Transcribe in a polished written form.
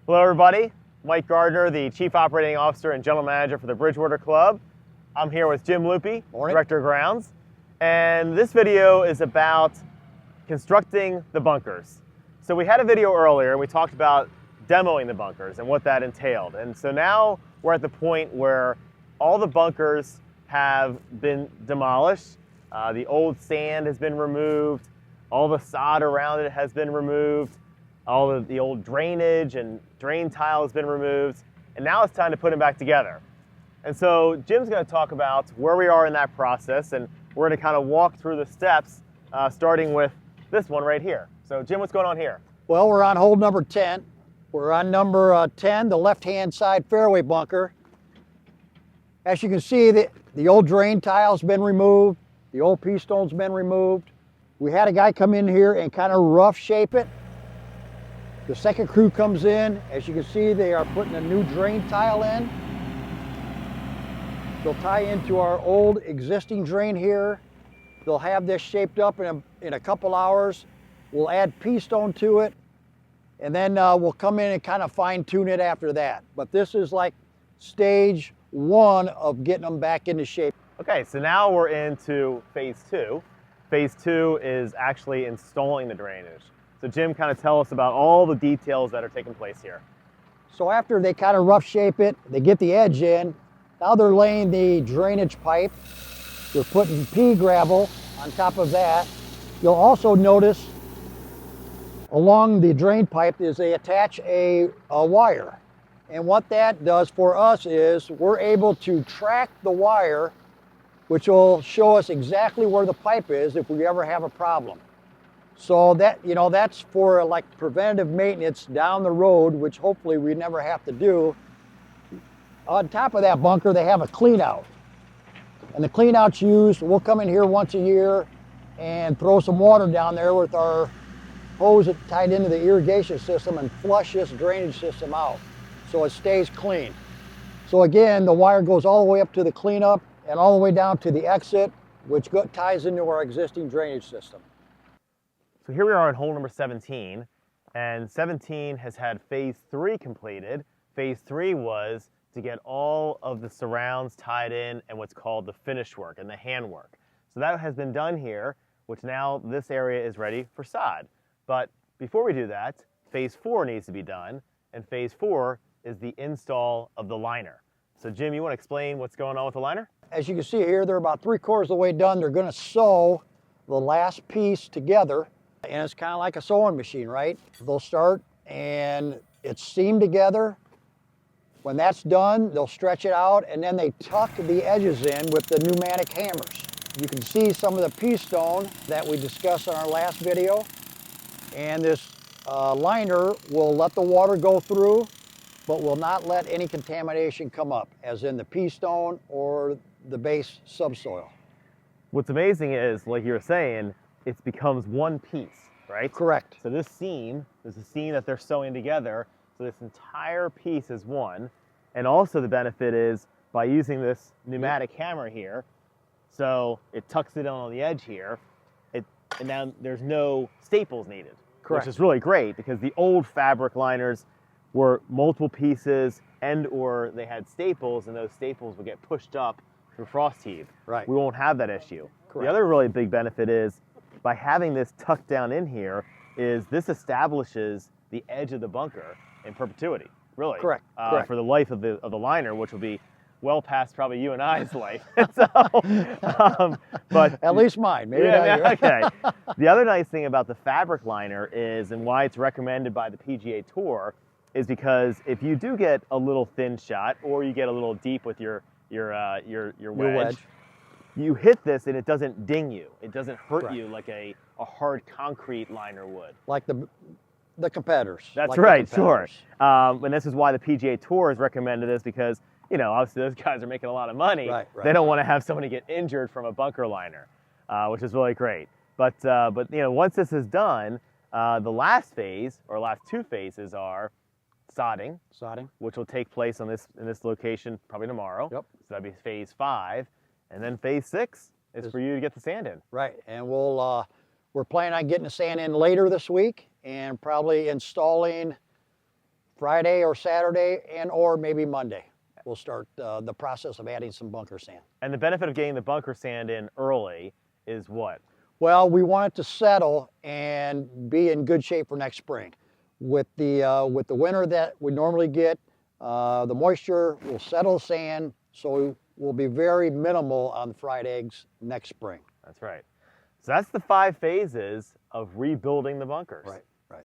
Hello everybody, Mike Gardner, the Chief Operating Officer and General Manager for the Bridgewater Club. I'm here with Jim Loopy, Morning. Director of Grounds, and this video is about constructing the bunkers. So we had a video earlier and we talked about demoing the bunkers and what that entailed. And so now we're at the point where all the bunkers have been demolished. The old sand has been removed. All the sod around it has been removed. All of the old drainage and drain tile has been removed. And now it's time to put them back together. And so Jim's going to talk about where we are in that process, and we're going to kind of walk through the steps, starting with this one right here. So Jim, what's going on here? Well, we're on hole number 10. We're on number 10, the left-hand side fairway bunker. As you can see, the old drain tile's been removed. The old pea stone's been removed. We had a guy come in here and kind of rough shape it. The second crew comes in. As you can see, they are putting a new drain tile in. They'll tie into our old existing drain here. They'll have this shaped up in a couple hours. We'll add pea stone to it, and then we'll come in and kind of fine tune it after that. But this is like stage one of getting them back into shape. Okay, so now we're into phase two. Phase two is actually installing the drainage. So Jim, kind of tell us about all the details that are taking place here. So after they kind of rough shape it, they get the edge in, now they're laying the drainage pipe. They're putting pea gravel on top of that. You'll also notice along the drain pipe is they attach a wire. And what that does for us is we're able to track the wire, which will show us exactly where the pipe is if we ever have a problem. So that, that's for like preventative maintenance down the road, which hopefully we never have to do. On top of that bunker, they have a clean out. And the clean out's used, we'll come in here once a year and throw some water down there with our hose tied into the irrigation system and flush this drainage system out so it stays clean. So again, the wire goes all the way up to the cleanup and all the way down to the exit, which ties into our existing drainage system. So here we are on hole number 17, and 17 has had phase 3 completed. Phase 3 was to get all of the surrounds tied in and what's called the finish work and the handwork. So that has been done here, which now this area is ready for sod. But before we do that, phase 4 needs to be done, and phase 4 is the install of the liner. So Jim, you want to explain what's going on with the liner? As you can see here, they're about 3/4 of the way done. They're going to sew the last piece together. And it's kind of like a sewing machine, right? They'll start and it's seamed together. When that's done, they'll stretch it out and then they tuck the edges in with the pneumatic hammers. You can see some of the pea stone that we discussed in our last video. And this liner will let the water go through, but will not let any contamination come up, as in the pea stone or the base subsoil. What's amazing is, like you were saying, it becomes one piece, right? Correct. So this seam is a seam that they're sewing together, so this entire piece is one. And also the benefit is by using this pneumatic hammer here, so it tucks it in on the edge here, and now there's no staples needed. Correct. Which is really great because the old fabric liners were multiple pieces or they had staples, and those staples would get pushed up through frost heave. Right. We won't have that issue. Correct. The other really big benefit is by having this tucked down in here is this establishes the edge of the bunker in perpetuity, really. Correct. Correct. For the life of the liner, which will be well past probably you and I's life. So, but at least mine, maybe yeah, not yours. okay. The other nice thing about the fabric liner is, and why it's recommended by the PGA Tour, is because if you do get a little thin shot or you get a little deep with your wedge, you hit this and it doesn't ding you. It doesn't hurt Correct. you like a hard concrete liner would. Like the competitors. That's like right, the sure. competitors. And this is why the PGA Tour has recommended this because, obviously those guys are making a lot of money. Right, They don't want to have somebody get injured from a bunker liner, which is really great. But once this is done, the last phase or last two phases are sodding, which will take place in this location probably tomorrow. Yep. So that'd be phase 5, and then phase 6 is for you to get the sand in. Right, and we're planning on getting the sand in later this week and probably installing Friday or Saturday, and or maybe Monday. We'll start the process of adding some bunker sand. And the benefit of getting the bunker sand in early is what? Well, we want it to settle and be in good shape for next spring. With the winter that we normally get, the moisture will settle sand, so will be very minimal on fried eggs next spring. That's right. So that's the 5 phases of rebuilding the bunkers. Right.